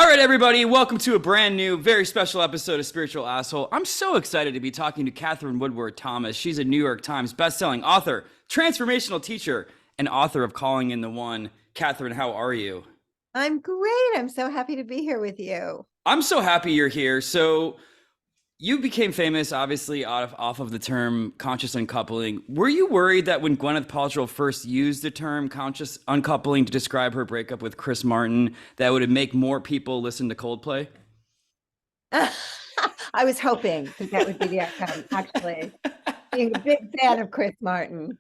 All right, everybody, welcome to a brand new, very special episode of Spiritual Asshole. I'm so excited to be talking to Katherine Woodward Thomas. She's a New York Times bestselling author, transformational teacher, and author of Calling in the One. Katherine, how are you? I'm great. I'm so happy to be here with you. I'm so happy you're here. So, you became famous, obviously, off of the term conscious uncoupling. Were you worried that when Gwyneth Paltrow first used the term conscious uncoupling to describe her breakup with Chris Martin, that would make more people listen to Coldplay? I was hoping that would be the outcome, actually. Being a big fan of Chris Martin.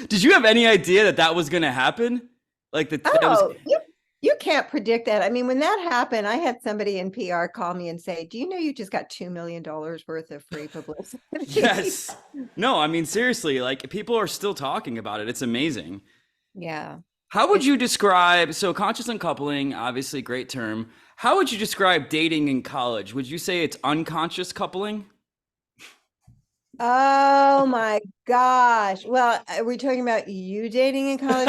Did you have any idea that was going to happen? Like that was. Oh, you can't predict that. I mean, when that happened, I had somebody in PR call me and say, "Do you know you just got $2 million worth of free publicity?" Yes. No, I mean, seriously, like people are still talking about it. It's amazing. Yeah. How would you describe, so conscious uncoupling, obviously great term. How would you describe dating in college? Would you say it's unconscious coupling? Oh my gosh. Well, are we talking about you dating in college?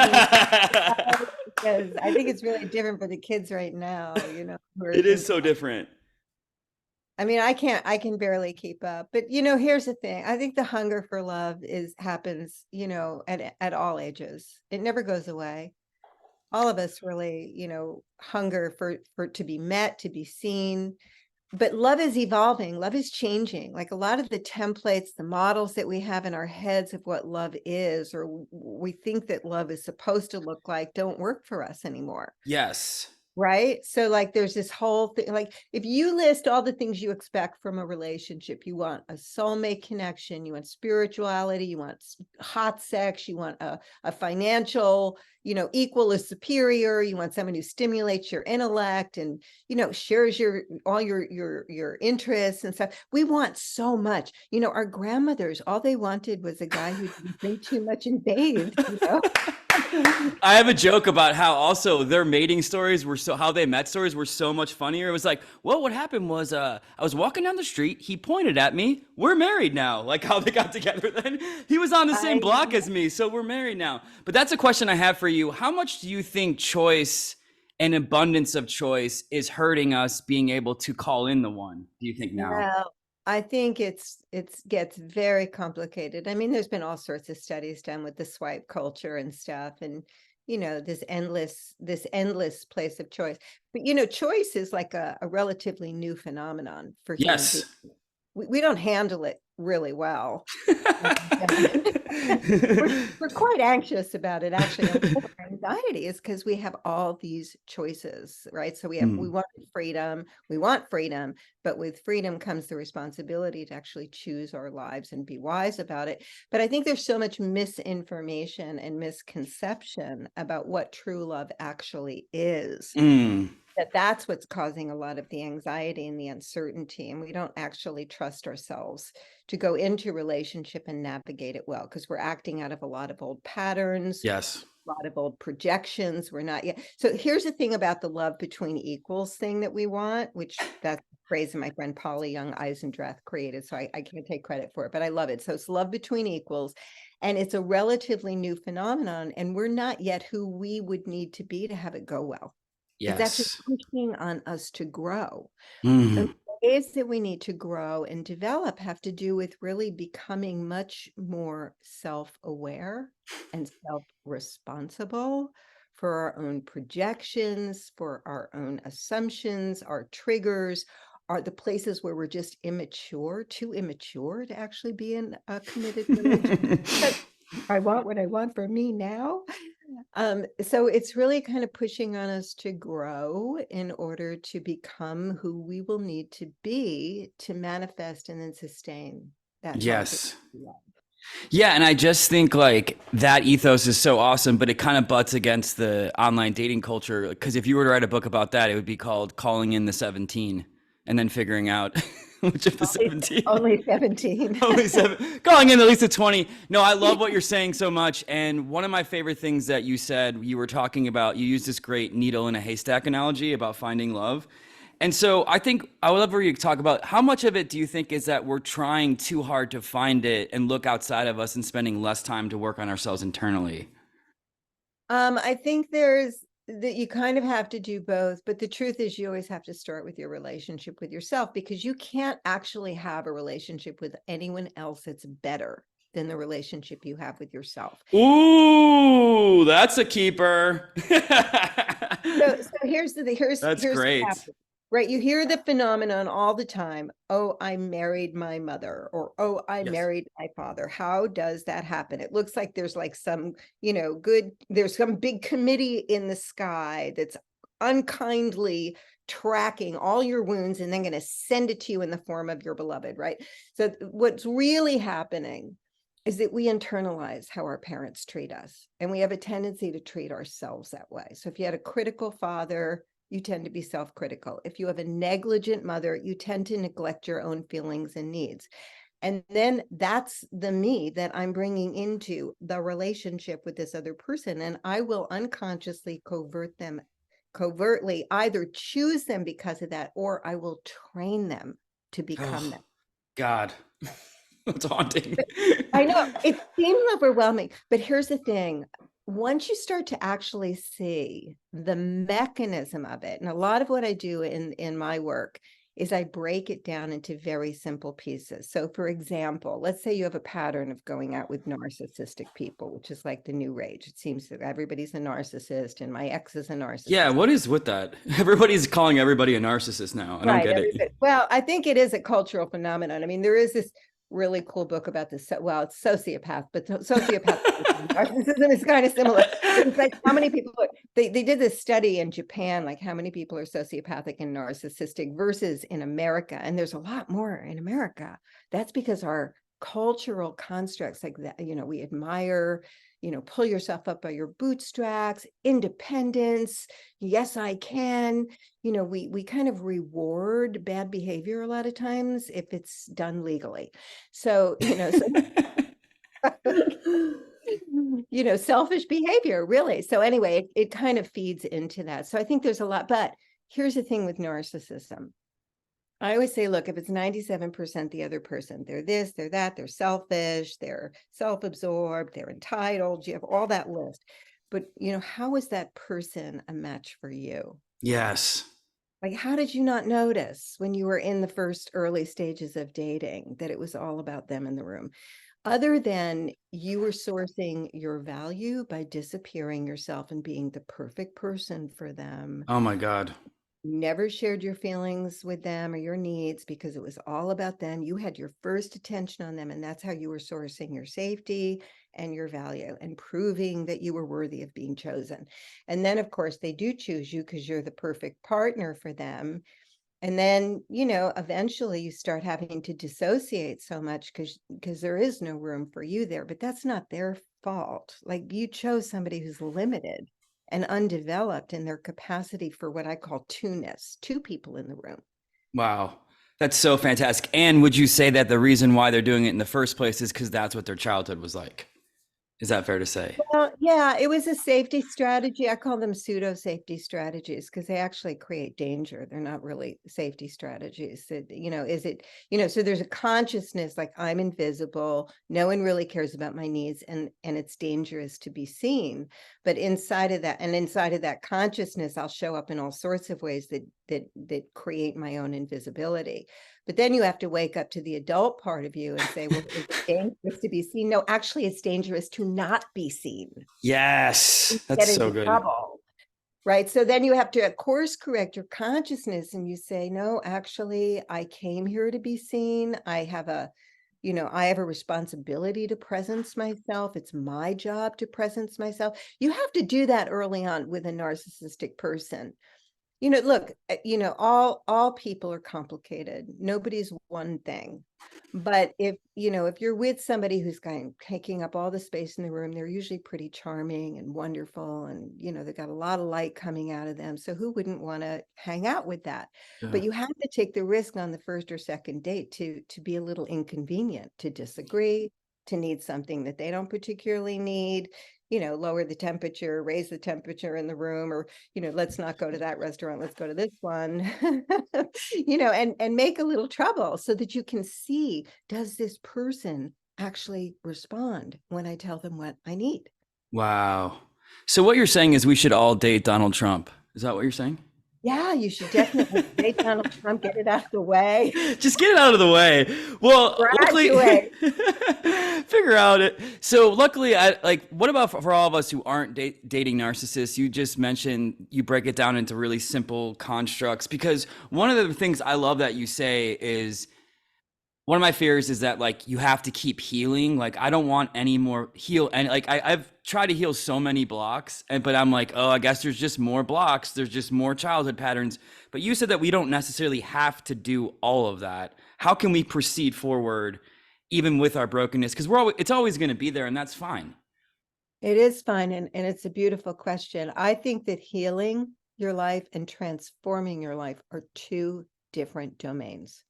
Because I think it's really different for the kids right now, It is so different. I mean, I can barely keep up. But here's the thing. I think the hunger for love happens, at all ages. It never goes away. All of us really, hunger for to be met, to be seen. But love is evolving, love is changing. Like a lot of the templates, the models that we have in our heads of what love is, or we think that love is supposed to look like, don't work for us anymore. Yes. Right. So like there's this whole thing, like if you list all the things you expect from a relationship, you want a soulmate connection, you want spirituality, you want hot sex, you want a financial, equal or superior, you want someone who stimulates your intellect and, shares all your interests and stuff. We want so much. Our grandmothers, all they wanted was a guy who didn't drink too much and bathed. I have a joke about how also their mating stories were how they met stories were so much funnier. It was like, well, what happened was I was walking down the street. He pointed at me. We're married now. Like how they got together then. He was on the same block as me. So we're married now. But that's a question I have for you. How much do you think choice and abundance of choice is hurting us being able to call in the one? Do you think now? Well, I think it gets very complicated. I mean, there's been all sorts of studies done with the swipe culture and stuff, and this endless place of choice. But choice is like a relatively new phenomenon for human Yes. beings. We don't handle it really well. We're quite anxious about it, actually. Our anxiety is because we have all these choices, right? So we want freedom, but with freedom comes the responsibility to actually choose our lives and be wise about it. But I think there's so much misinformation and misconception about what true love actually is. That's what's causing a lot of the anxiety and the uncertainty. And we don't actually trust ourselves to go into relationship and navigate it well, because we're acting out of a lot of old patterns. Yes. A lot of old projections. We're not yet. So here's the thing about the love between equals thing that we want, which that's a phrase that my friend Polly Young Eisendrath created. So I can't take credit for it, but I love it. So it's love between equals. And it's a relatively new phenomenon. And we're not yet who we would need to be to have it go well. Yes. It's actually pushing on us to grow. Mm. The ways that we need to grow and develop have to do with really becoming much more self-aware and self-responsible for our own projections, for our own assumptions, our triggers, are the places where we're just too immature to actually be in a committed relationship. I want what I want for me now. So it's really kind of pushing on us to grow in order to become who we will need to be to manifest and then sustain that. Yes. Yeah, and I just think like that ethos is so awesome, but it kind of butts against the online dating culture. Because if you were to write a book about that, it would be called Calling in the 17 and then figuring out which of the 17. Only 17. Only 7. Calling in at least a 20. No, I love what you're saying so much. And one of my favorite things that you said, you were talking about, you used this great needle in a haystack analogy about finding love. And so I think I would love for you to talk about how much of it do you think is that we're trying too hard to find it and look outside of us and spending less time to work on ourselves internally? I think there's that you kind of have to do both, but the truth is you always have to start with your relationship with yourself, because you can't actually have a relationship with anyone else that's better than the relationship you have with yourself. Ooh, that's a keeper. So here's That's what great. happens, right? You hear the phenomenon all the time. Oh, I married my mother, or oh, I Yes. married my father. How does that happen? It looks like there's like some, there's some big committee in the sky that's unkindly tracking all your wounds and then going to send it to you in the form of your beloved, right? So what's really happening is that we internalize how our parents treat us, and we have a tendency to treat ourselves that way. So if you had a critical father, you tend to be self-critical. If you have a negligent mother, you tend to neglect your own feelings and needs. And then that's the me that I'm bringing into the relationship with this other person. And I will unconsciously covertly either choose them because of that, or I will train them to become Oh, them. God. That's haunting. I know it seems overwhelming, but here's the thing. Once you start to actually see the mechanism of it, and a lot of what I do in my work is I break it down into very simple pieces. So for example, let's say you have a pattern of going out with narcissistic people, which is like the new rage. It seems that everybody's a narcissist and my ex is a Yeah, narcissist. what is with that? Everybody's calling everybody a narcissist now. I don't Right, get it. everybody. Well, I think it is a cultural phenomenon. I mean, there is this really cool book about this. Well, it's sociopath, but sociopath narcissism is kind of similar. But it's like how many people they did this study in Japan, like how many people are sociopathic and narcissistic versus in America, and there's a lot more in America. That's because our cultural constructs like that, we admire, pull yourself up by your bootstraps, independence. Yes, I can. We kind of reward bad behavior a lot of times if it's done legally. So, selfish behavior, really. So anyway, it kind of feeds into that. So I think there's a lot, but here's the thing with narcissism. I always say, look, if it's 97% the other person, they're this, they're that, they're selfish, they're self-absorbed, they're entitled, you have all that list. But, how is that person a match for you? Yes. Like, how did you not notice when you were in the first early stages of dating that it was all about them in the room? Other than you were sourcing your value by disappearing yourself and being the perfect person for them. Oh my God. Never shared your feelings with them or your needs because it was all about them. You had your first attention on them, and that's how you were sourcing your safety and your value and proving that you were worthy of being chosen. And then, of course, they do choose you because you're the perfect partner for them. And then, eventually you start having to dissociate so much because there is no room for you there, but that's not their fault. Like, you chose somebody who's limited and undeveloped in their capacity for what I call two-ness, two people in the room. Wow. That's so fantastic. And would you say that the reason why they're doing it in the first place is because that's what their childhood was like? Is that fair to say? Well, yeah, it was a safety strategy. I call them pseudo safety strategies because they actually create danger. They're not really safety strategies. So there's a consciousness like I'm invisible. No one really cares about my needs, and it's dangerous to be seen. But inside of that consciousness, I'll show up in all sorts of ways that create my own invisibility. But then you have to wake up to the adult part of you and say, well, is it dangerous to be seen? No, actually, it's dangerous to not be seen. Yes. That's Get so into good. trouble, right? So then you have to course correct your consciousness and you say, no, actually, I came here to be seen. I have a responsibility to presence myself. It's my job to presence myself. You have to do that early on with a narcissistic person. Look, all people are complicated. Nobody's one thing. But if you're with somebody who's kind of taking up all the space in the room, they're usually pretty charming and wonderful, and they've got a lot of light coming out of them. So who wouldn't want to hang out with that? Yeah. But you have to take the risk on the first or second date to be a little inconvenient, to disagree, to need something that they don't particularly need, lower the temperature, raise the temperature in the room, or let's not go to that restaurant, let's go to this one, and make a little trouble so that you can see, does this person actually respond when I tell them what I need? Wow. So what you're saying is we should all date Donald Trump. Is that what you're saying? Yeah, you should definitely date Donald Trump, get it out of the way, Just get it out of the way. Well, luckily, graduate. figure out it. So luckily, I like. What about for all of us who aren't dating narcissists? You just mentioned you break it down into really simple constructs because one of the things I love that you say is one of my fears is that like you have to keep healing. Like I don't want any more heal, and like I've tried to heal so many blocks, and but I'm like, oh, I guess there's just more blocks. There's just more childhood patterns. But you said that we don't necessarily have to do all of that. How can we proceed forward, even with our brokenness? Because it's always going to be there, and that's fine. It is fine, and it's a beautiful question. I think that healing your life and transforming your life are two different domains.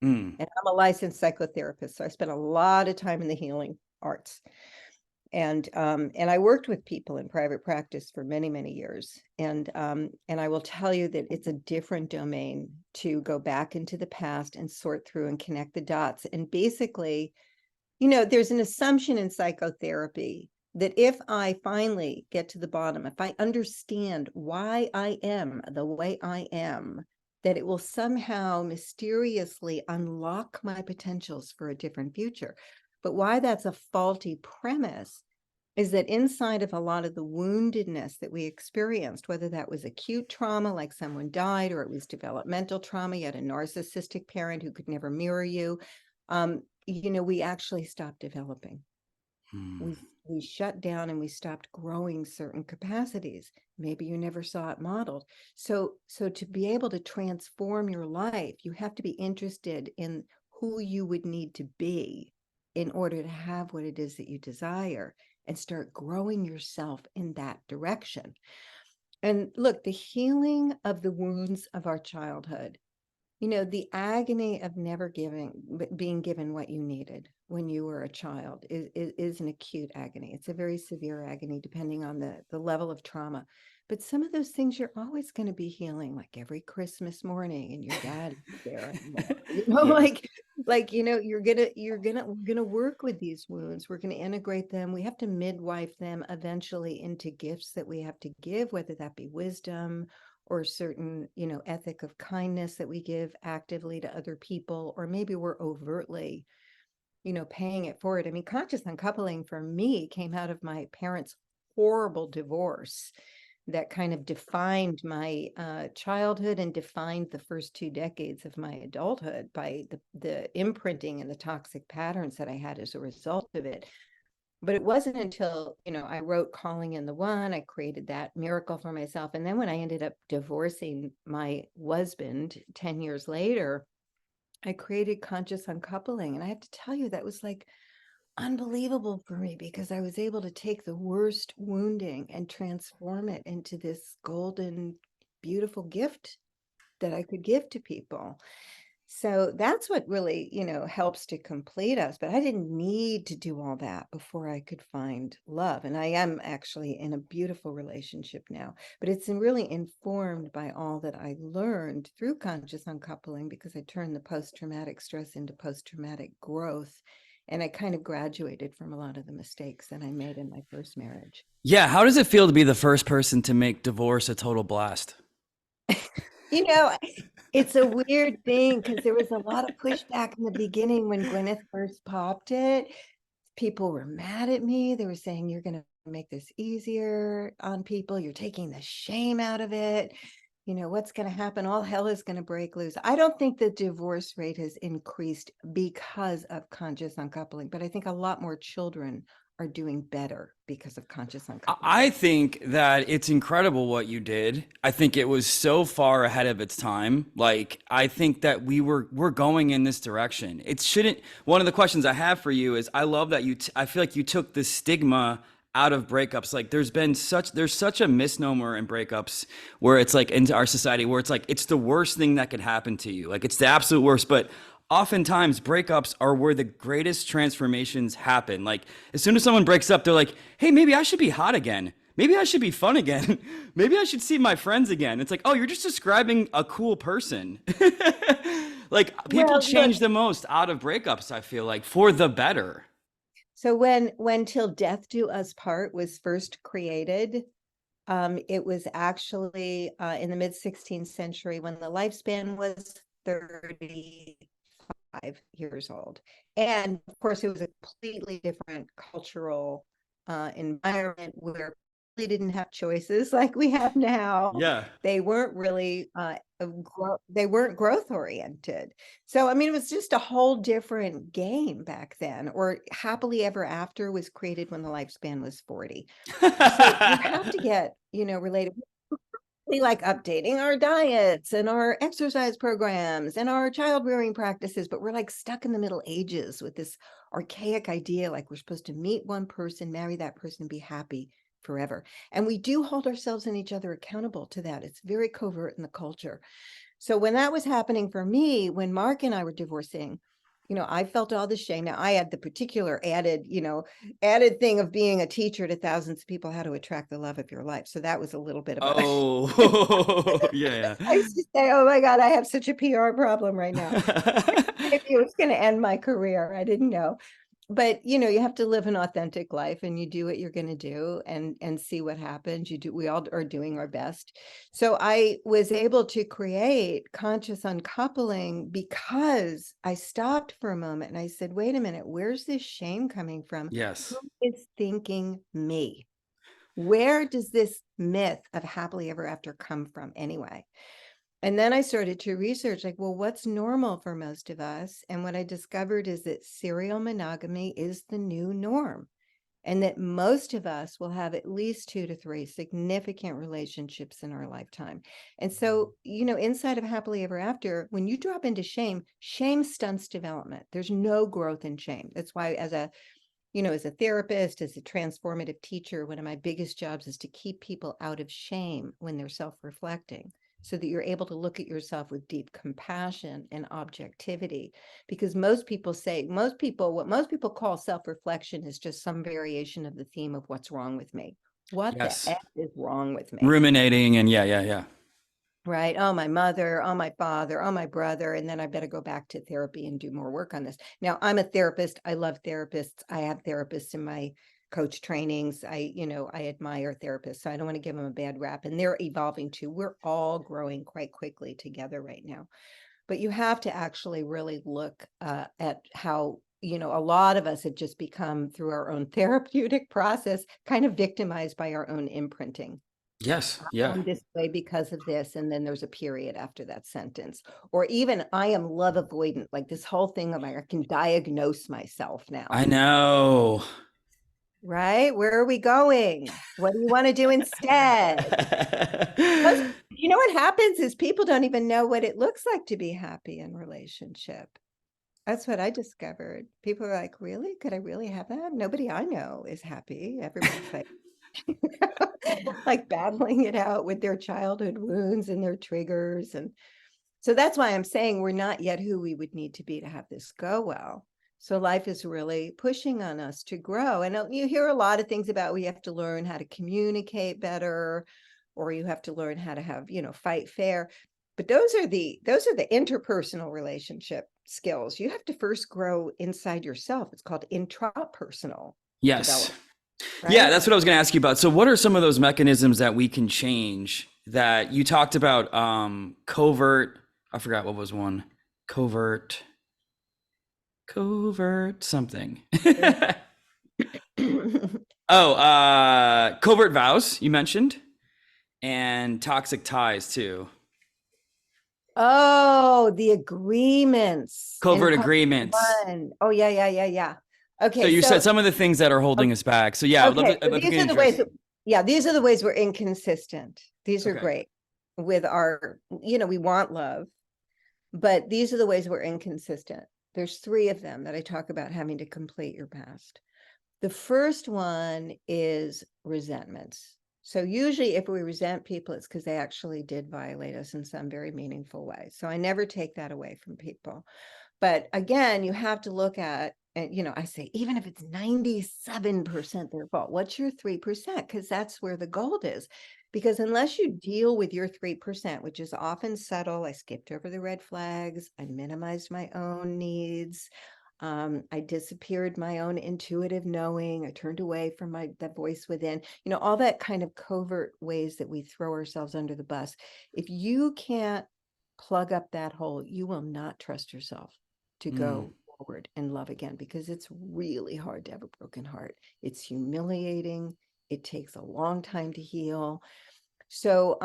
Mm. And I'm a licensed psychotherapist, so I spent a lot of time in the healing arts. And I worked with people in private practice for many, many years. And I will tell you that it's a different domain to go back into the past and sort through and connect the dots. And basically, there's an assumption in psychotherapy that if I finally get to the bottom, if I understand why I am the way I am, that it will somehow mysteriously unlock my potentials for a different future. But why that's a faulty premise is that inside of a lot of the woundedness that we experienced, whether that was acute trauma, like someone died, or it was developmental trauma, you had a narcissistic parent who could never mirror you, we actually stopped developing. Mm. We shut down and we stopped growing certain capacities. Maybe you never saw it modeled. So to be able to transform your life, you have to be interested in who you would need to be in order to have what it is that you desire and start growing yourself in that direction. And look, the healing of the wounds of our childhood, the agony of never being given what you needed when you were a child is an acute agony. It's a very severe agony, depending on the level of trauma. But some of those things you're always going to be healing, like every Christmas morning, and your dad is there anymore. Yeah. We're gonna work with these wounds. We're gonna integrate them. We have to midwife them eventually into gifts that we have to give, whether that be wisdom or certain, ethic of kindness that we give actively to other people, or maybe we're overtly, paying it forward. I mean, conscious uncoupling for me came out of my parents' horrible divorce that kind of defined my childhood and defined the first 2 decades of my adulthood by the imprinting and the toxic patterns that I had as a result of it. But it wasn't until, I wrote Calling in the One, I created that miracle for myself. And then when I ended up divorcing my husband 10 years later, I created Conscious Uncoupling. And I have to tell you, that was like unbelievable for me, because I was able to take the worst wounding and transform it into this golden, beautiful gift that I could give to people. So that's what really, helps to complete us. But I didn't need to do all that before I could find love. And I am actually in a beautiful relationship now. But it's really informed by all that I learned through conscious uncoupling, because I turned the post-traumatic stress into post-traumatic growth. And I kind of graduated from a lot of the mistakes that I made in my first marriage. Yeah. How does it feel to be the first person to make divorce a total blast? You know, it's a weird thing, because there was a lot of pushback in the beginning when Gwyneth first popped it. People were mad at me. They were saying, you're going to make this easier on people. You're taking the shame out of it. What's going to happen? All hell is going to break loose. I don't think the divorce rate has increased because of conscious uncoupling, but I think a lot more children are doing better because of conscious uncoupling. I think that it's incredible what you did. I think it was so far ahead of its time. Like I think that we're going in this direction. It shouldn't. One of the questions I have for you is, I love that I feel like you took the stigma out of breakups. Like there's such a misnomer in breakups, where it's like, into our society, where it's like it's the worst thing that could happen to you. Like it's the absolute worst. But oftentimes breakups are where the greatest transformations happen. Like as soon as someone breaks up, they're like, hey, maybe I should be hot again. Maybe I should be fun again. Maybe I should see my friends again. It's like, oh, you're just describing a cool person. Like people change the most out of breakups, I feel like, for the better. So when Till Death Do Us Part was first created, It was actually in the mid-16th century when the lifespan was 35 years old. And of course, it was a completely different cultural environment where they didn't have choices like we have now. Yeah. They weren't really they weren't growth oriented. So I mean, it was just a whole different game back then. Or happily ever after was created when the lifespan was 40. So you have to get, related. We like updating our diets and our exercise programs and our child rearing practices, but we're like stuck in the Middle Ages with this archaic idea like we're supposed to meet one person, marry that person, and be happy forever. And we do hold ourselves and each other accountable to that. It's very covert in the culture. So when that was happening for me, when Mark and I were divorcing, I felt all the shame. Now I had the particular added thing of being a teacher to thousands of people, how to attract the love of your life. So that was a little bit of a Oh, yeah, I used to say, oh my God, I have such a PR problem right now. yeah. Maybe it was going to end my career. I didn't know. But you have to live an authentic life and you do what you're going to do and see what happens. We all are doing our best. So I was able to create conscious uncoupling because I stopped for a moment and I said, wait a minute, where's this shame coming from? Who Yes. is thinking me? Where does this myth of happily ever after come from anyway? And then I started to research, like, well, what's normal for most of us? And what I discovered is that serial monogamy is the new norm, and that most of us will have at least 2 to 3 significant relationships in our lifetime. And so, inside of happily ever after, when you drop into shame, shame stunts development. There's no growth in shame. That's why, as a therapist, as a transformative teacher, one of my biggest jobs is to keep people out of shame when they're self-reflecting, so that you're able to look at yourself with deep compassion and objectivity. Because what most people call self-reflection is just some variation of the theme of what's wrong with me. What the Yes. F is wrong with me? Ruminating and yeah. Right. Oh, my mother, oh, my father, oh, my brother. And then I better go back to therapy and do more work on this. Now, I'm a therapist. I love therapists. I have therapists in my coach trainings. I admire therapists. So I don't want to give them a bad rap. And they're evolving too. We're all growing quite quickly together right now. But you have to actually really look at how, a lot of us have just become, through our own therapeutic process, kind of victimized by our own imprinting. Yes. Yeah. I'm this way because of this, and then there's a period after that sentence. Or even I am love avoidant, like this whole thing of I can diagnose myself now, I know. right? Where are we going? What do you want to do instead? Most, what happens is people don't even know what it looks like to be happy in relationship. That's what I discovered. People are like, really? Could I really have that? Nobody I know is happy. Everybody's like, like battling it out with their childhood wounds and their triggers. And so that's why I'm saying we're not yet who we would need to be to have this go well. So life is really pushing on us to grow. And you hear a lot of things about we have to learn how to communicate better, or you have to learn how to have, fight fair. But those are the interpersonal relationship skills. You have to first grow inside yourself. It's called intrapersonal Yes. development. Yeah, Right? that's what I was going to ask you about. So what are some of those mechanisms that we can change that you talked about? Covert, I forgot what was one. Covert something. Oh, covert vows you mentioned, and toxic ties too. Oh, the agreements in Covert part agreements. one. Oh, yeah. So Okay, you so said some of the things that are holding us back. So yeah, okay, I'd so love to these get are the into ways this. that, these are the ways we're inconsistent. These are Okay. great with our, we want love, but these are the ways we're inconsistent. There's 3 of them that I talk about having to complete your past. The first one is resentments. So usually if we resent people, it's because they actually did violate us in some very meaningful way. So I never take that away from people. But again, you have to look at, and I say, even if it's 97% their fault, what's your 3%? Because that's where the gold is. Because unless you deal with your 3%, which is often subtle, I skipped over the red flags, I minimized my own needs, I disappeared my own intuitive knowing. I turned away from that voice within, all that kind of covert ways that we throw ourselves under the bus. If you can't plug up that hole, you will not trust yourself to Mm. go forward and love again, because it's really hard to have a broken heart. It's humiliating. It takes a long time to heal. So,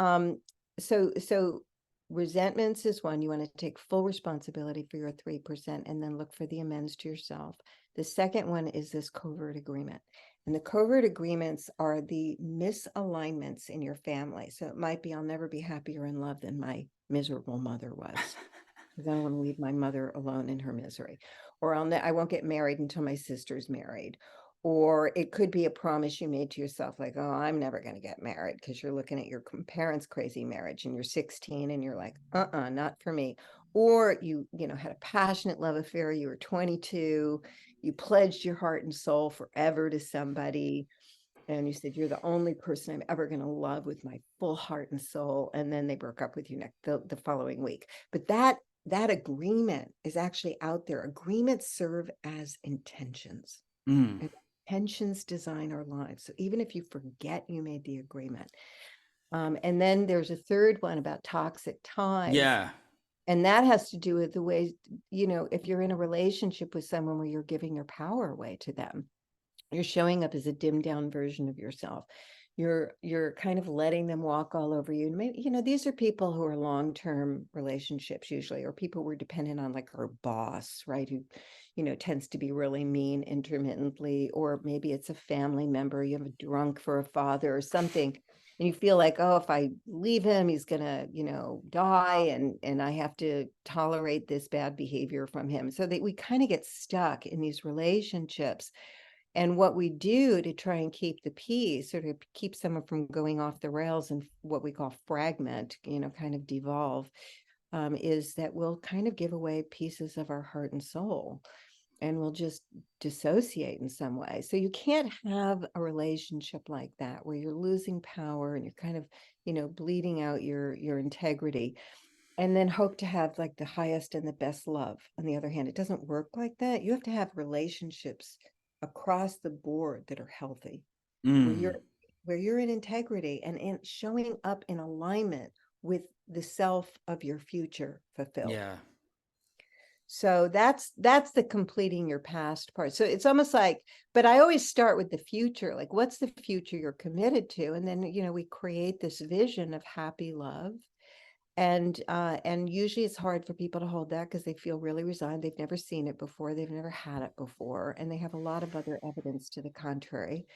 so resentments is one. You want to take full responsibility for your 3% and then look for the amends to yourself. The second one is this covert agreement. And the covert agreements are the misalignments in your family. So it might be, I'll never be happier in love than my miserable mother was. I don't want to leave my mother alone in her misery. Or I won't get married until my sister's married. Or it could be a promise you made to yourself, like, oh, I'm never going to get married, because you're looking at your parents' crazy marriage and you're 16 and you're like, not for me. Or you had a passionate love affair. You were 22. You pledged your heart and soul forever to somebody. And you said, you're the only person I'm ever going to love with my full heart and soul. And then they broke up with you the following week. But that agreement is actually out there. Agreements serve as intentions. Mm. And intentions design our lives. So even if you forget you made the agreement. And then there's a third one about toxic ties. Yeah. And that has to do with the ways, if you're in a relationship with someone where you're giving your power away to them, you're showing up as a dimmed down version of yourself. You're kind of letting them walk all over you. And maybe, these are people who are long-term relationships usually, or people we're dependent on, like our boss, right? Who, tends to be really mean intermittently, or maybe it's a family member. You have a drunk for a father or something. And you feel like, oh, if I leave him, he's gonna, die, and I have to tolerate this bad behavior from him. So that we kind of get stuck in these relationships. And what we do to try and keep the peace, or to keep someone from going off the rails and what we call fragment, kind of devolve, is that we'll kind of give away pieces of our heart and soul, and we'll just dissociate in some way. So you can't have a relationship like that where you're losing power and you're kind of, bleeding out your integrity, and then hope to have like the highest and the best love. On the other hand, it doesn't work like that. You have to have relationships across the board that are healthy, where Mm. you're in integrity and in showing up in alignment with the self of your future fulfilled. Yeah. So that's the completing your past part. So it's almost like, but I always start with the future, like what's the future you're committed to? And then, we create this vision of happy love. And usually it's hard for people to hold that because they feel really resigned. They've never seen it before. They've never had it before. And they have a lot of other evidence to the contrary.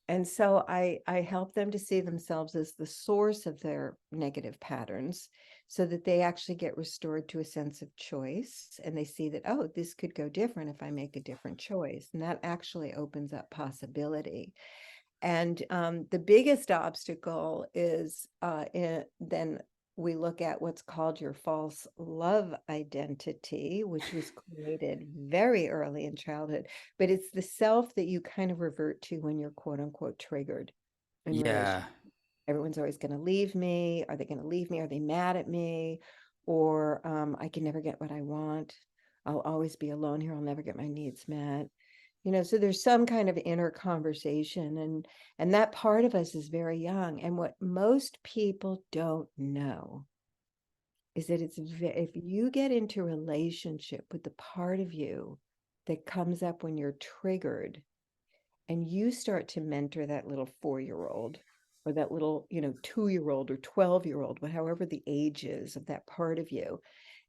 And so I help them to see themselves as the source of their negative patterns, so that they actually get restored to a sense of choice. And they see that, oh, this could go different if I make a different choice. And that actually opens up possibility. And the biggest obstacle is then we look at what's called your false love identity, which was created very early in childhood. But it's the self that you kind of revert to when you're quote unquote triggered in relation. Yeah. Everyone's always going to leave me. Are they going to leave me? Are they mad at me? Or I can never get what I want. I'll always be alone here. I'll never get my needs met. So there's some kind of inner conversation, and that part of us is very young. And what most people don't know is that if you get into a relationship with the part of you that comes up when you're triggered, and you start to mentor that little 4-year-old, or that little 2-year-old or 12-year-old, however the age is of that part of you,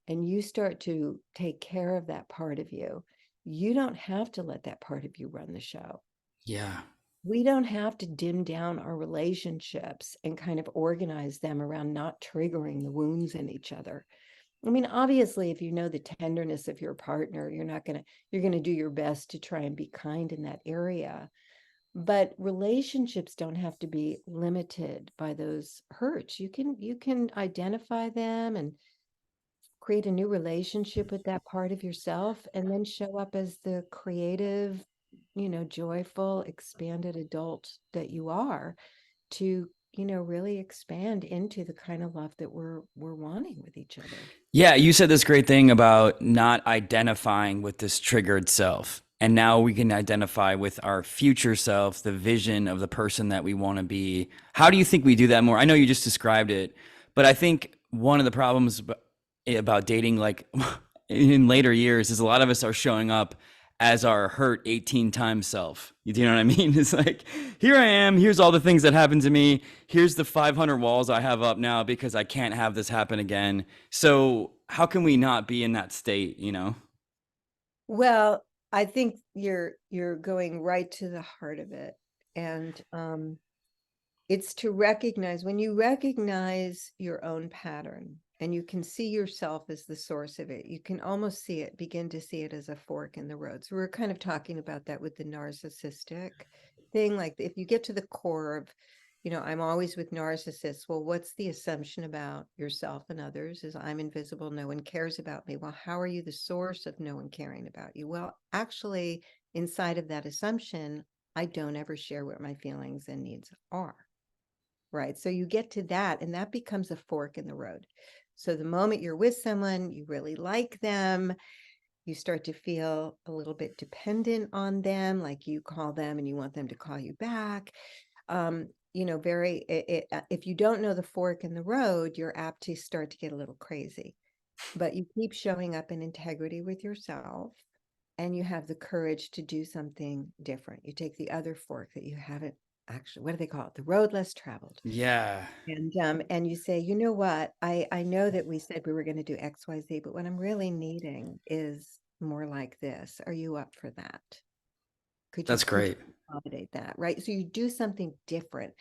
and you start to take care of that part of you, you don't have to let that part of you run the show. Yeah. We don't have to dim down our relationships and kind of organize them around not triggering the wounds in each other. I mean, obviously, if you know the tenderness of your partner, you're going to do your best to try and be kind in that area. But relationships don't have to be limited by those hurts. You can identify them and create a new relationship with that part of yourself, and then show up as the creative, joyful, expanded adult that you are, to really expand into the kind of love that we're wanting with each other. Yeah, you said this great thing about not identifying with this triggered self. And now we can identify with our future self, the vision of the person that we want to be. How do you think we do that more? I know you just described it, but I think one of the problems about dating, like in later years, is a lot of us are showing up as our hurt 18 times self. You know what I mean? It's like, here I am. Here's all the things that happened to me. Here's the 500 walls I have up now because I can't have this happen again. So how can we not be in that state, you know? Well, I think you're going right to the heart of it. And it's to recognize, when you recognize your own pattern and you can see yourself as the source of it, you can almost begin to see it as a fork in the road. So we're kind of talking about that with the narcissistic thing. Like, if you get to the core of, I'm always with narcissists. Well, what's the assumption about yourself and others? Is I'm invisible, no one cares about me. Well, how are you the source of no one caring about you? Well, actually, inside of that assumption, I don't ever share what my feelings and needs are. Right. So you get to that, and that becomes a fork in the road. So the moment you're with someone, you really like them, you start to feel a little bit dependent on them, like you call them and you want them to call you back. If you don't know the fork in the road, you're apt to start to get a little crazy. But you keep showing up in integrity with yourself, and you have the courage to do something different. You take the other fork that you haven't actually, what do they call it? The road less traveled. Yeah. And you say, you know what? I know that we said we were going to do XYZ, but what I'm really needing is more like this. Are you up for that? That's Could you great. accommodate that? Right. So you do something different.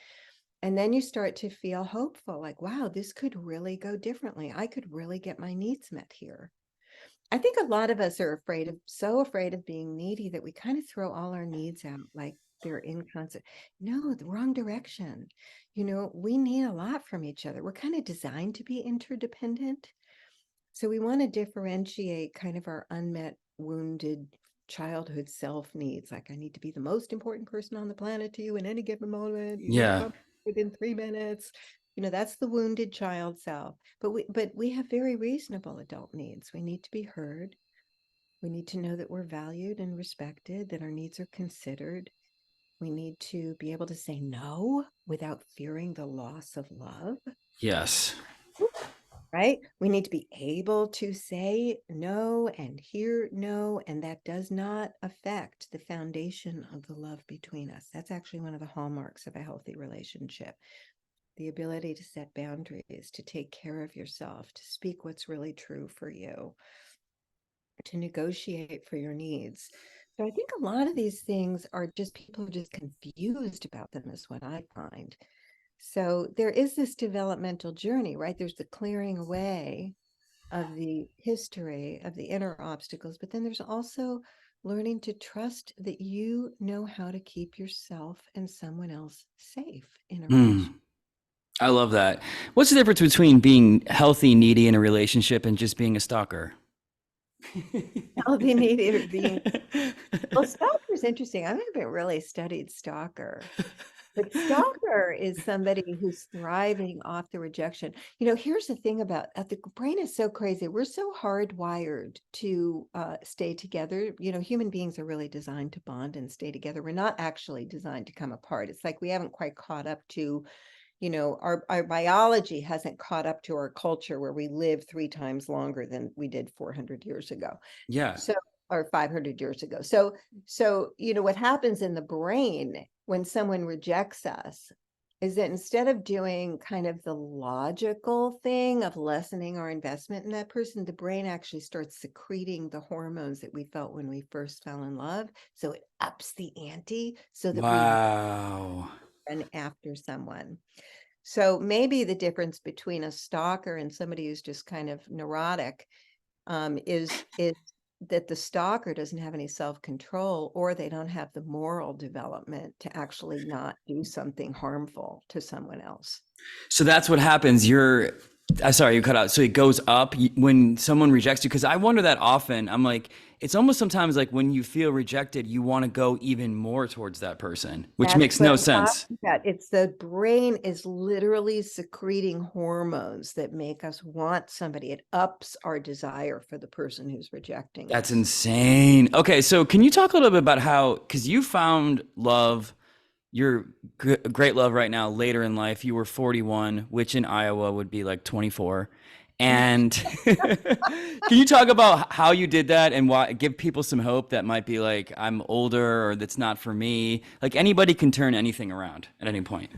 And then you start to feel hopeful, like, wow, this could really go differently. I could really get my needs met here. I think a lot of us are so afraid of being needy that we kind of throw all our needs out like they're inconsequential. No, the wrong direction. We need a lot from each other. We're kind of designed to be interdependent. So we want to differentiate kind of our unmet, wounded childhood self needs. Like, I need to be the most important person on the planet to you in any given moment. You need to Yeah. come within 3 minutes. That's the wounded child self. But we have very reasonable adult needs. We need to be heard. We need to know that we're valued and respected, that our needs are considered. We need to be able to say no without fearing the loss of love. Yes. Right? We need to be able to say no and hear no, and that does not affect the foundation of the love between us. That's actually one of the hallmarks of a healthy relationship. The ability to set boundaries, to take care of yourself, to speak what's really true for you, to negotiate for your needs. So I think a lot of these things are just, people are just confused about them, is what I find. So there is this developmental journey, right? There's the clearing away of the history of the inner obstacles, but then there's also learning to trust that you know how to keep yourself and someone else safe in a Hmm. relationship. I love that. What's the difference between being healthy, needy in a relationship and just being a stalker? Healthy need or being, well, stalker is interesting. I haven't really studied stalker. But stalker is somebody who's thriving off the rejection. Here's the thing about the brain is so crazy. We're so hardwired to stay together. Human beings are really designed to bond and stay together. We're not actually designed to come apart. It's like we haven't quite caught up to, our biology hasn't caught up to our culture, where we live 3 times longer than we did 400 years ago. Yeah. So, or 500 years ago. So, what happens in the brain when someone rejects us is that instead of doing kind of the logical thing of lessening our investment in that person, the brain actually starts secreting the hormones that we felt when we first fell in love. So it ups the ante so that we Wow. run after someone. So maybe the difference between a stalker and somebody who's just kind of neurotic is that the stalker doesn't have any self-control, or they don't have the moral development to actually not do something harmful to someone else. So that's what happens. You're Sorry, you cut out. So it goes up when someone rejects you. Because I wonder that often. I'm like, it's almost sometimes like when you feel rejected, you want to go even more towards that person, which That's makes what no I'm sense. talking about. It's the brain is literally secreting hormones that make us want somebody. It ups our desire for the person who's rejecting That's us. insane. Okay, so can you talk a little bit about how, because you found love, your great love right now later in life. You were 41, which in Iowa would be like 24. And can you talk about how you did that and why, give people some hope that might be like, I'm older or that's not for me? Like anybody can turn anything around at any point.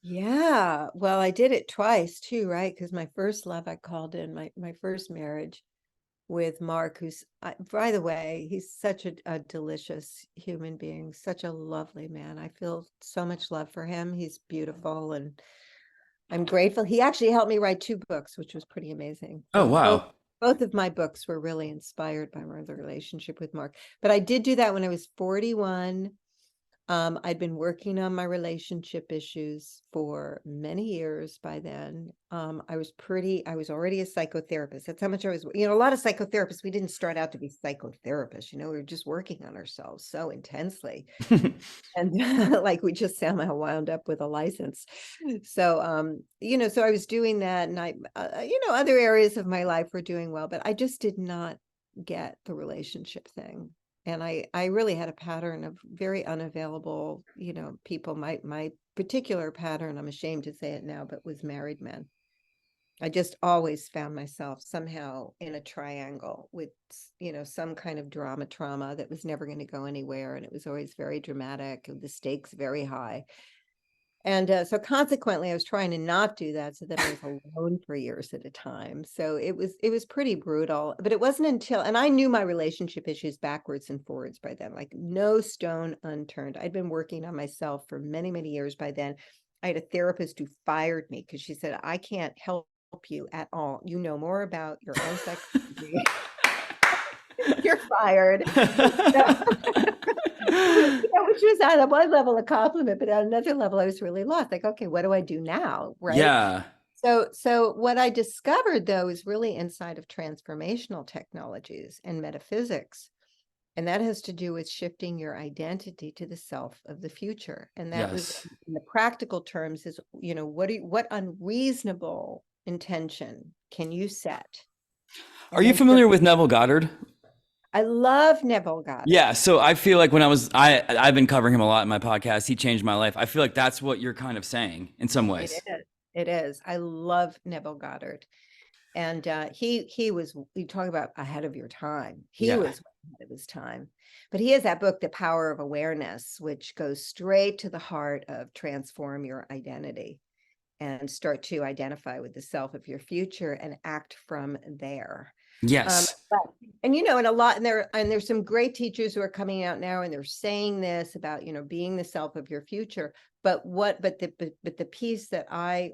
Yeah, well, I did it twice too, right? Because my first love I called in my first marriage with Mark, who's, by the way, he's such a delicious human being, such a lovely man. I feel so much love for him. He's beautiful, and I'm grateful. He actually helped me write 2 books, which was pretty amazing. Oh, Both wow. both of my books were really inspired by my relationship with Mark. But I did do that when I was 41. I'd been working on my relationship issues for many years by then. I was already a psychotherapist. That's how much I was, a lot of psychotherapists, we didn't start out to be psychotherapists, we were just working on ourselves so intensely. And like we just somehow wound up with a license. So, so I was doing that, and other areas of my life were doing well, but I just did not get the relationship thing. And I really had a pattern of very unavailable, people. My particular pattern, I'm ashamed to say it now, but was married men. I just always found myself somehow in a triangle with, some kind of trauma that was never going to go anywhere. And it was always very dramatic, the stakes very high. And so consequently, I was trying to not do that so that I was alone for years at a time. So it was pretty brutal. But it wasn't until, and I knew my relationship issues backwards and forwards by then, like no stone unturned. I'd been working on myself for many, many years by then. I had a therapist who fired me because she said, I can't help you at all. You know more about your own psychology. You're fired. Which was on one level a compliment, but on another level, I was really lost. Like, okay, what do I do now? Right. Yeah. So what I discovered, though, is really inside of transformational technologies and metaphysics. And that has to do with shifting your identity to the self of the future. And that was, Yes. in the practical terms, is, what unreasonable intention can you set? Are And you then start. familiar with Neville Goddard? I love Neville Goddard. Yeah, so I feel like when I've been covering him a lot in my podcast. He changed my life. I feel like that's what you're kind of saying in some It ways. is. It is. I love Neville Goddard. And he was, you talk about ahead of your time. He Yeah. was ahead of his time. But he has that book, The Power of Awareness, which goes straight to the heart of transform your identity and start to identify with the self of your future and act from there. Yes. But, and a lot, and there's some great teachers who are coming out now, and they're saying this about, being the self of your future. But the piece that I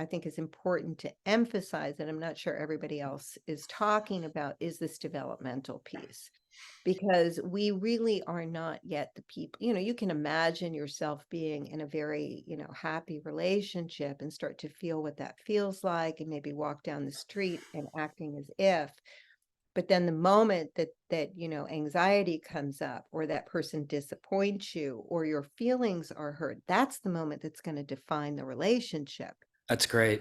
think is important to emphasize, and I'm not sure everybody else is talking about, is this developmental piece. Because we really are not yet the people, you can imagine yourself being in a very, happy relationship and start to feel what that feels like, and maybe walk down the street and acting as if. But then the moment that anxiety comes up, or that person disappoints you, or your feelings are hurt, that's the moment that's going to define the relationship, That's great.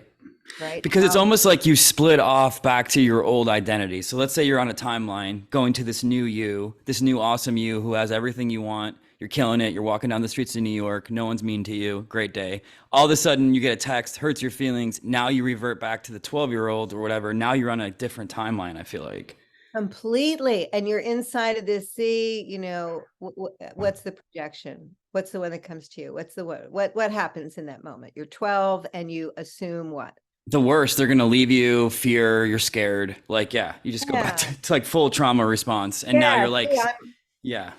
right? Because it's almost like you split off back to your old identity. So let's say you're on a timeline going to this new you, this new awesome you who has everything you want. You're killing it. You're walking down the streets of New York. No one's mean to you. Great day. All of a sudden, you get a text, hurts your feelings. Now you revert back to the 12-year-old or whatever. Now you're on a different timeline, I feel like. Completely. And you're inside of this sea, what's the projection? What's the one that comes to you? What's the what happens in that moment? You're 12 and you assume what? The worst, they're going to leave you, fear, you're scared. Like, yeah, you just go back Yeah. to like full trauma response. And now Yeah. you're like, See, yeah,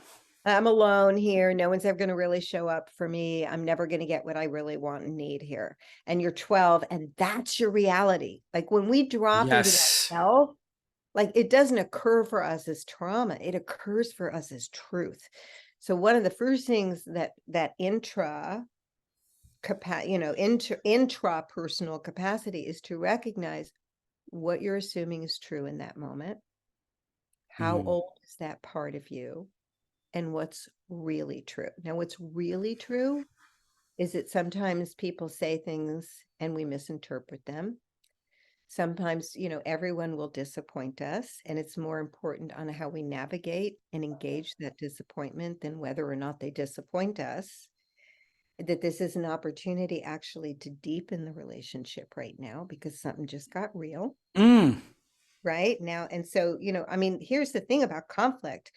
I'm alone here. No one's ever going to really show up for me. I'm never going to get what I really want and need here. And you're 12, and that's your reality. Like when we drop into that yes. self, like it doesn't occur for us as trauma, it occurs for us as truth. So one of the first things that intrapersonal capacity is to recognize what you're assuming is true in that moment. How old is that part of you? And what's really true? Now, what's really true is that sometimes people say things and we misinterpret them. Sometimes, everyone will disappoint us, and it's more important on how we navigate and engage that disappointment than whether or not they disappoint us. That this is an opportunity actually to deepen the relationship right now because something just got real right now. And so, here's the thing about conflict.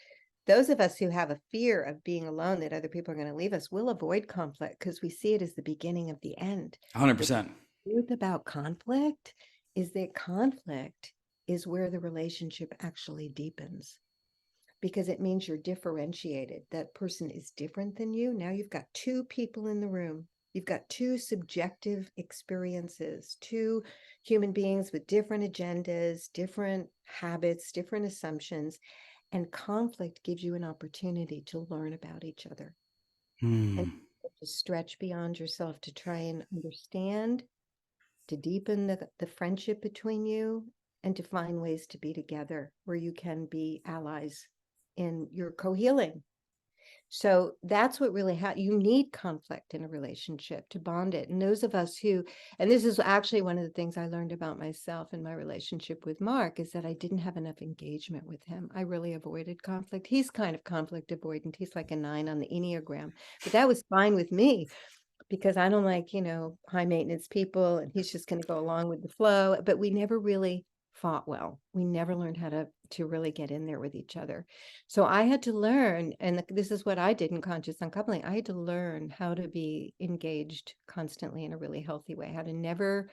Those of us who have a fear of being alone, that other people are going to leave us, will avoid conflict because we see it as the beginning of the end. 100%. The truth about conflict is that conflict is where the relationship actually deepens, because it means you're differentiated. That person is different than you. Now you've got two people in the room. You've got two subjective experiences, two human beings with different agendas, different habits, different assumptions. And conflict gives you an opportunity to learn about each other and to stretch beyond yourself, to try and understand, to deepen the friendship between you, and to find ways to be together where you can be allies in your co-healing. So that's what really you need conflict in a relationship to bond it. And those of us who, and this is actually one of the things I learned about myself in my relationship with Mark, is that I didn't have enough engagement with him. I really avoided conflict. He's kind of conflict avoidant. He's like a 9 on the Enneagram, but that was fine with me because I don't like, high maintenance people, and he's just going to go along with the flow. But we never really fought well. We never learned how to really get in there with each other. So I had to learn, and this is what I did in Conscious Uncoupling. I had to learn how to be engaged constantly in a really healthy way, how to never,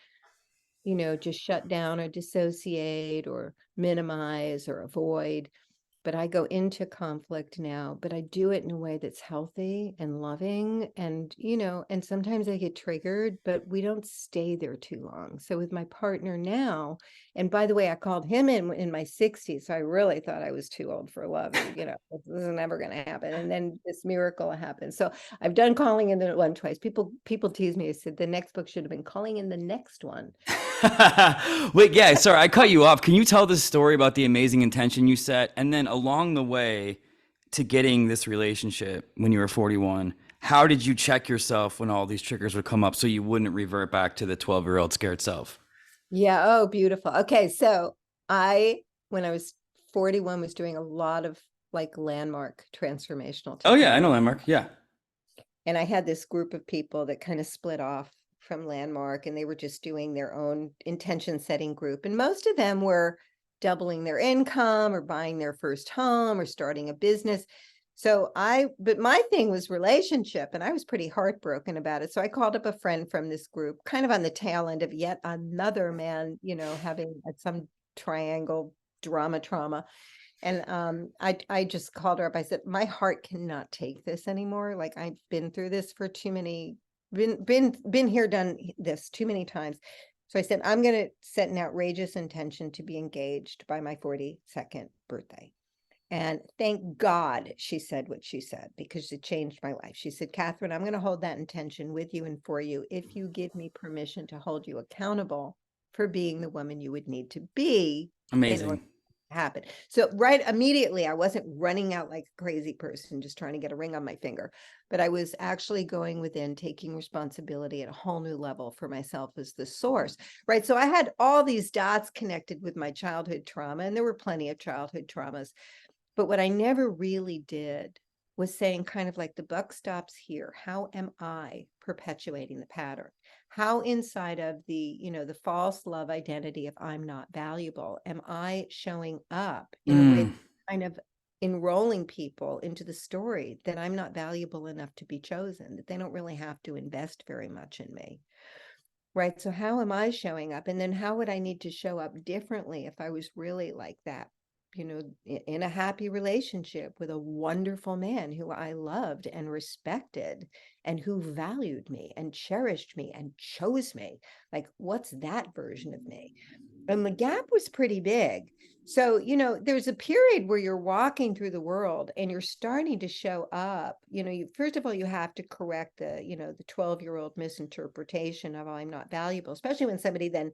just shut down or dissociate or minimize or avoid. But I go into conflict now, but I do it in a way that's healthy and loving. And, and sometimes I get triggered, but we don't stay there too long. So with my partner now, and by the way, I called him in my 60s. So I really thought I was too old for love. This is never going to happen. And then this miracle happened. So I've done calling in the one twice. People tease me. I said the next book should have been Calling in the Next One. Wait, yeah, sorry, I cut you off. Can you tell this story about the amazing intention you set? And then along the way to getting this relationship when you were 41, how did you check yourself when all these triggers would come up so you wouldn't revert back to the 12-year-old scared self? Yeah. Oh, beautiful. Okay. So when I was 41, was doing a lot of like landmark transformational techniques. Oh, yeah, I know Landmark. Yeah. And I had this group of people that kind of split off from Landmark, and they were just doing their own intention setting group. And most of them were doubling their income or buying their first home or starting a business. But my thing was relationship, and I was pretty heartbroken about it. So I called up a friend from this group, kind of on the tail end of yet another man, having some triangle trauma. And I just called her up. I said, my heart cannot take this anymore. Like, I've been through this for too many, been here, done this too many times. So I said, I'm going to set an outrageous intention to be engaged by my 42nd birthday. And thank God she said what she said, because it changed my life. She said, Katherine, I'm going to hold that intention with you and for you if you give me permission to hold you accountable for being the woman you would need to be. Amazing. Happen. So right immediately, I wasn't running out like a crazy person just trying to get a ring on my finger, but I was actually going within, taking responsibility at a whole new level for myself as the source, right? So I had all these dots connected with my childhood trauma, and there were plenty of childhood traumas, but what I never really did was saying, kind of like, the buck stops here. How am I perpetuating the pattern? How inside of the false love identity of I'm not valuable, am I showing up in a way kind of enrolling people into the story that I'm not valuable enough to be chosen, that they don't really have to invest very much in me? Right. So how am I showing up? And then how would I need to show up differently if I was really like that, in a happy relationship with a wonderful man who I loved and respected and who valued me and cherished me and chose me? Like, what's that version of me? And the gap was pretty big. So, there's a period where you're walking through the world and you're starting to show up. First of all, you have to correct the 12-year-old misinterpretation of, "Oh, I'm not valuable," especially when somebody then,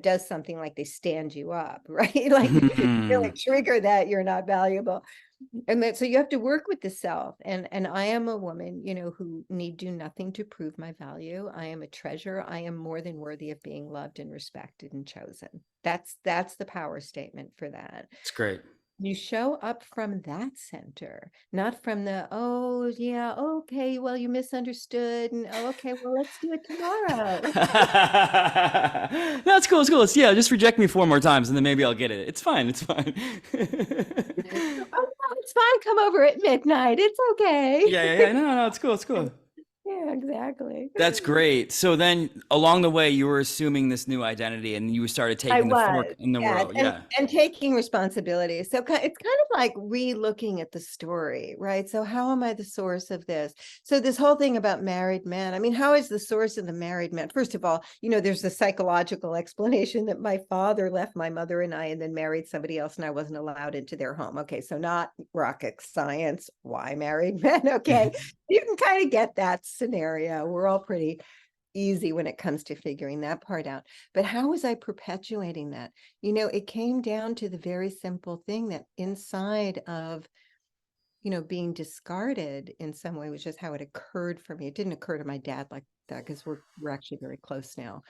does something like they stand you up, right? Like really Mhm. trigger that you're not valuable. And so you have to work with the self. And I am a woman, who need do nothing to prove my value. I am a treasure. I am more than worthy of being loved and respected and chosen. That's the power statement for that. It's great. You show up from that center, not from the, "Oh, yeah, okay, well, you misunderstood, and oh, okay, well, let's do it tomorrow." That's cool. It's cool. Yeah, just reject me 4 more times and then maybe I'll get it. It's fine. It's fine. "Oh, no, it's fine. Come over at midnight. It's okay." Yeah, yeah, yeah. No, no, no. It's cool. It's cool. Yeah, exactly. That's great. So then along the way, you were assuming this new identity and you started I taking the fork was, in the yeah, world. and Yeah. and taking responsibility. So it's kind of like re-looking at the story, right? So how am I the source of this? So this whole thing about married men, I mean, how is the source of the married men? First of all, there's the psychological explanation that my father left my mother and I and then married somebody else and I wasn't allowed into their home. Okay, so not rocket science. Why married men? Okay, you can kind of get that scenario. We're all pretty easy when it comes to figuring that part out. But how was I perpetuating that? It came down to the very simple thing that inside of, being discarded in some way, was just how it occurred for me. It didn't occur to my dad like that because we're actually very close now.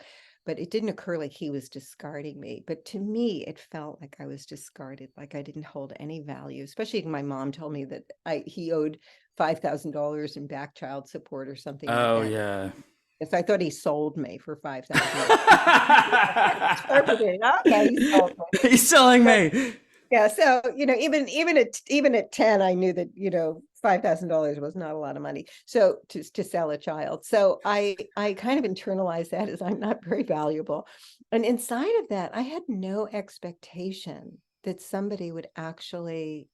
But it didn't occur like he was discarding me. But to me, it felt like I was discarded, like I didn't hold any value, especially my mom told me that he owed $5,000 in back child support or something like Oh, that. yeah. Yes, I thought he sold me for $5,000. Okay, he sold me. He's selling But me. yeah, so even at 10, I knew that $5,000 was not a lot of money. So to sell a child, so I kind of internalized that as I'm not very valuable, and inside of that, I had no expectation that somebody would actually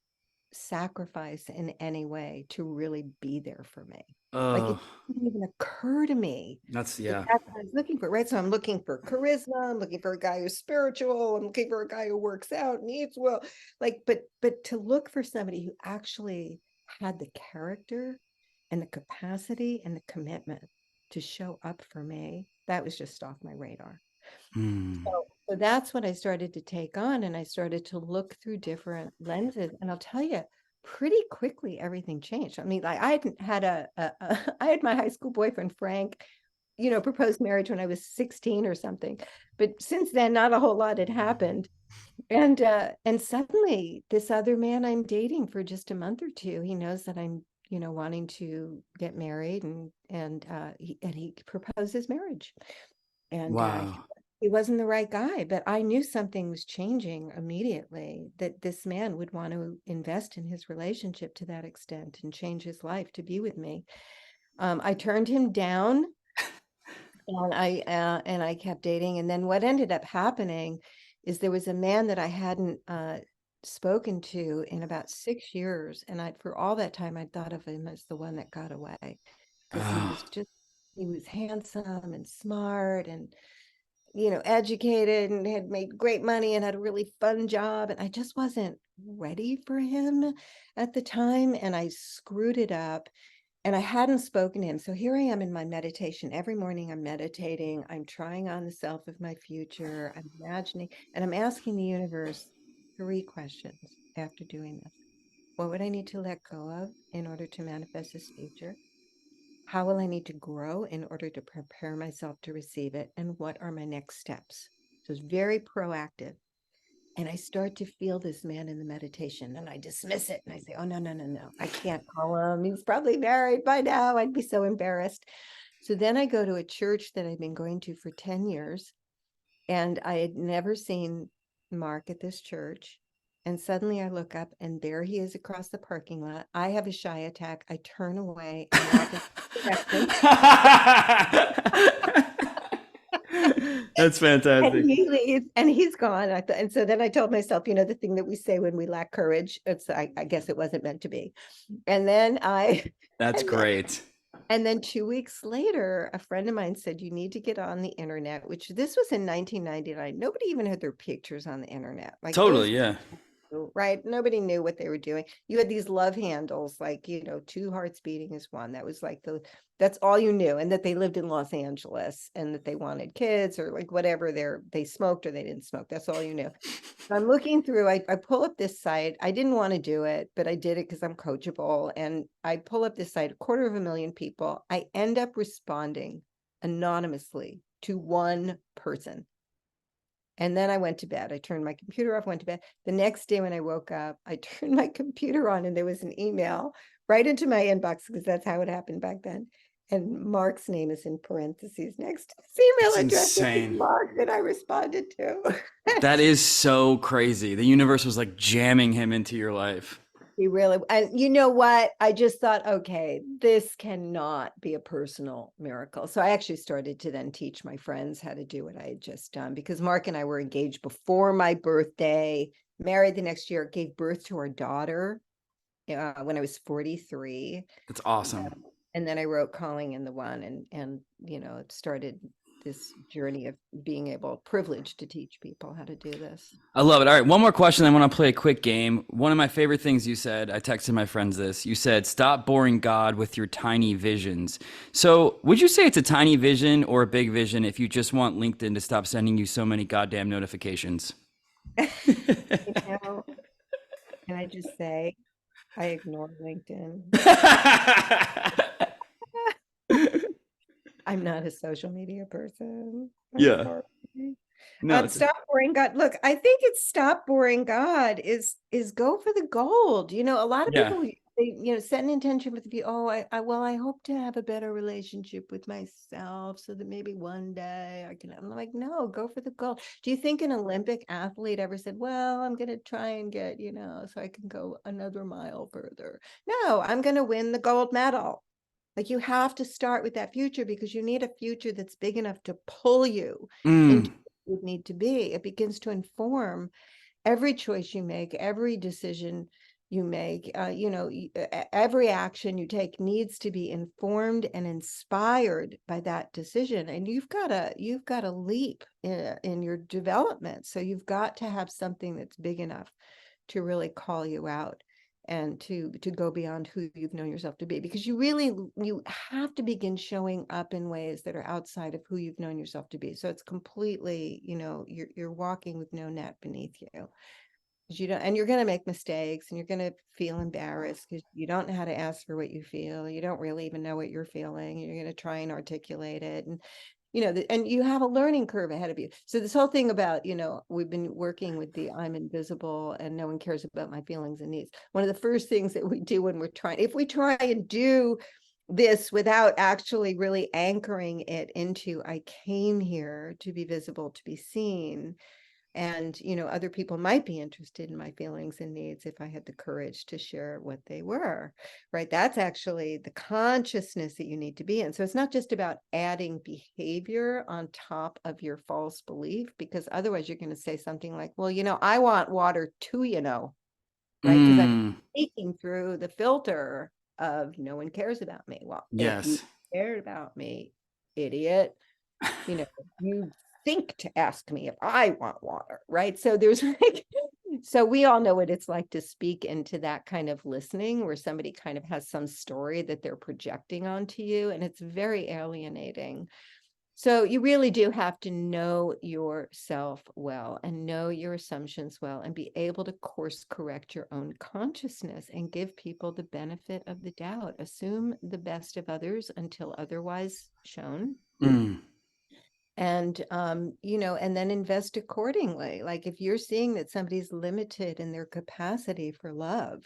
sacrifice in any way to really be there for me. Like it Oh, didn't even occur to me that's, that yeah. that's what I was looking for, right? So I'm looking for charisma, I'm looking for a guy who's spiritual, I'm looking for a guy who works out and eats well. But to look for somebody who actually had the character and the capacity and the commitment to show up for me, that was just off my radar. Hmm. So that's what I started to take on, and I started to look through different lenses. And I'll tell you, pretty quickly everything changed. I mean, like I hadn't had I had my high school boyfriend Frank, proposed marriage when I was 16 or something. But since then, not a whole lot had happened. And suddenly this other man I'm dating for just a month or two, he knows that I'm, wanting to get married, and he proposes marriage. And Wow. he wasn't the right guy, but I knew something was changing immediately, that this man would want to invest in his relationship to that extent and change his life to be with me. I turned him down, and I kept dating. And then what ended up happening is there was a man that I hadn't spoken to in about 6 years, and for all that time I thought of him as the one that got away, because Oh, he was handsome and smart and educated and had made great money and had a really fun job. And I just wasn't ready for him at the time. And I screwed it up and I hadn't spoken to him. So here I am in my meditation. Every morning I'm meditating. I'm trying on the self of my future. I'm imagining, and I'm asking the universe 3 questions after doing this. What would I need to let go of in order to manifest this future? How will I need to grow in order to prepare myself to receive it? And what are my next steps? So it's very proactive. And I start to feel this man in the meditation and I dismiss it. And I say, oh, no, no, no, no. I can't call him. He's probably married by now. I'd be so embarrassed. So then I go to a church that I've been going to for 10 years. And I had never seen Mark at this church. And suddenly I look up and there he is across the parking lot. I have a shy attack. I turn away and walk in the direction. that's And fantastic. he leaves and he's gone. And so then I told myself, the thing that we say when we lack courage, I guess it wasn't meant to be. And then I, That's and then great. And then 2 weeks later, a friend of mine said, you need to get on the internet, which this was in 1999. Nobody even had their pictures on the internet. Like it was Totally, yeah. right. Nobody knew what they were doing. You had these love handles, like, two hearts beating is one. That was like that's all you knew. And that they lived in Los Angeles and that they wanted kids or like whatever they smoked or they didn't smoke. That's all you knew. I'm looking through, I pull up this site. I didn't want to do it, but I did it because I'm coachable. And I pull up this site, 250,000 people. I end up responding anonymously to one person. And then I went to bed. I turned my computer off, went to bed. The next day when I woke up, I turned my computer on and there was an email right into my inbox because that's how it happened back then. And Mark's name is in parentheses next to his email That's address. insane. Mark that I responded to. That is so crazy. The universe was like jamming him into your life. He really, and you know what? I just thought, okay, this cannot be a personal miracle. So I actually started to then teach my friends how to do what I had just done because Mark and I were engaged before my birthday, married the next year, gave birth to our daughter when I was 43. That's awesome. And then I wrote Calling in the One and it started this journey of being privileged to teach people how to do this. I love it. All right, one more question. I want to play a quick game. One of my favorite things you said, I texted my friends this. You said, stop boring God with your tiny visions. So would you say it's a tiny vision or a big vision if you just want LinkedIn to stop sending you so many goddamn notifications? Can I just say, I ignore LinkedIn. I'm not a social media person. Yeah. No, stop boring God. Look, I think it's stop boring God is go for the gold. A lot of people they set an intention with you. Oh, I hope to have a better relationship with myself so that maybe one day I can. I'm like, no, go for the gold. Do you think an Olympic athlete ever said, well, I'm gonna try and get, so I can go another mile further? No, I'm gonna win the gold medal. Like you have to start with that future because you need a future that's big enough to pull you into what you need to be. It begins to inform every choice you make, every decision you make. Every action you take needs to be informed and inspired by that decision. And you've got to leap in your development. So you've got to have something that's big enough to really call you out and to go beyond who you've known yourself to be, because you have to begin showing up in ways that are outside of who you've known yourself to be. So it's completely, you're walking with no net beneath you. You don't, and you're going to make mistakes and you're going to feel embarrassed because you don't know how to ask for what you feel. You don't really even know what you're feeling. You're going to try and articulate it. And and you have a learning curve ahead of you. So this whole thing about, we've been working with the I'm invisible and no one cares about my feelings and needs. One of the first things that we do when if we try and do this without actually really anchoring it into, I came here to be visible, to be seen. And, other people might be interested in my feelings and needs if I had the courage to share what they were, right? That's actually the consciousness that you need to be in. So it's not just about adding behavior on top of your false belief, because otherwise you're going to say something like, well, I want water too, right? Because I'm speaking through the filter of no one cares about me. Well, if you cared about me, idiot, you think to ask me if I want water, right? So there's so we all know what it's like to speak into that kind of listening where somebody kind of has some story that they're projecting onto you, and it's very alienating. So you really do have to know yourself well and know your assumptions well and be able to course correct your own consciousness and give people the benefit of the doubt. Assume the best of others until otherwise shown. And, and then invest accordingly. Like if you're seeing that somebody's limited in their capacity for love,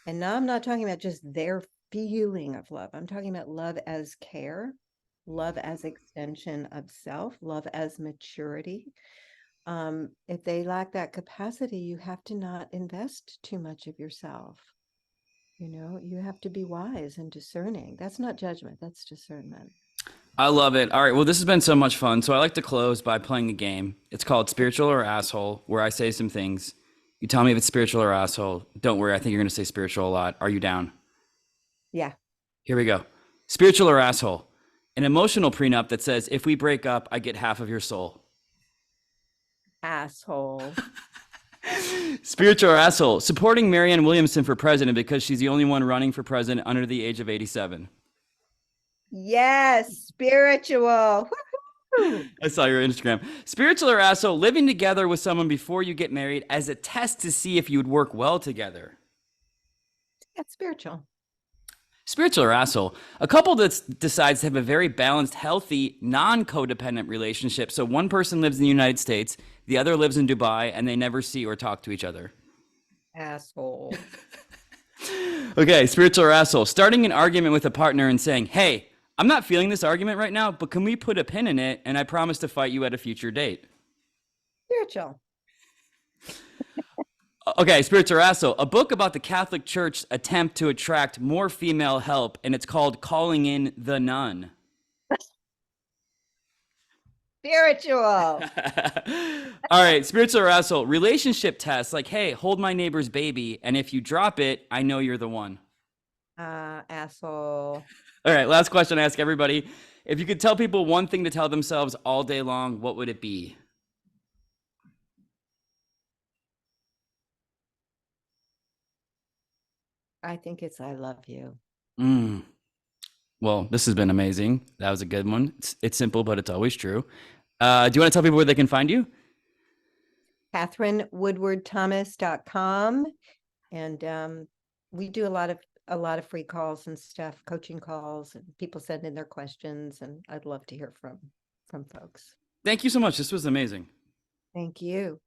and now I'm not talking about just their feeling of love. I'm talking about love as care, love as extension of self, love as maturity. If they lack that capacity, you have to not invest too much of yourself. You have to be wise and discerning. That's not judgment, that's discernment. I love it. All right. Well, this has been so much fun. So I like to close by playing a game. It's called Spiritual or Asshole, where I say some things. You tell me if it's spiritual or asshole. Don't worry. I think you're going to say spiritual a lot. Are you down? Yeah. Here we go. Spiritual or asshole? An emotional prenup that says, if we break up, I get half of your soul. Asshole. Spiritual or asshole? Supporting Marianne Williamson for president because she's the only one running for president under the age of 87. Yes, spiritual. Woo-hoo. I saw your Instagram. Spiritual or asshole? Living together with someone before you get married as a test to see if you would work well together. That's spiritual. Spiritual or asshole? A couple that decides to have a very balanced, healthy, non-codependent relationship. So one person lives in the United States, the other lives in Dubai, and they never see or talk to each other. Asshole. Okay, spiritual or asshole? Starting an argument with a partner and saying, hey, I'm not feeling this argument right now, but can we put a pin in it and I promise to fight you at a future date? Spiritual. Okay, spiritual or asshole? A book about the Catholic Church's attempt to attract more female help, and it's called Calling in the Nun. Spiritual. All right, spiritual or asshole? Relationship tests like, hey, hold my neighbor's baby, and if you drop it, I know you're the one. Asshole. All right, last question I ask everybody. If you could tell people one thing to tell themselves all day long, what would it be? I think it's I love you. Well, this has been amazing. That was a good one. It's simple, but it's always true. Do you want to tell people where they can find you? KatherineWoodwardThomas.com. And we do a lot of free calls and stuff, coaching calls, and people send in their questions, and I'd love to hear from folks. Thank you so much. This was amazing. Thank you.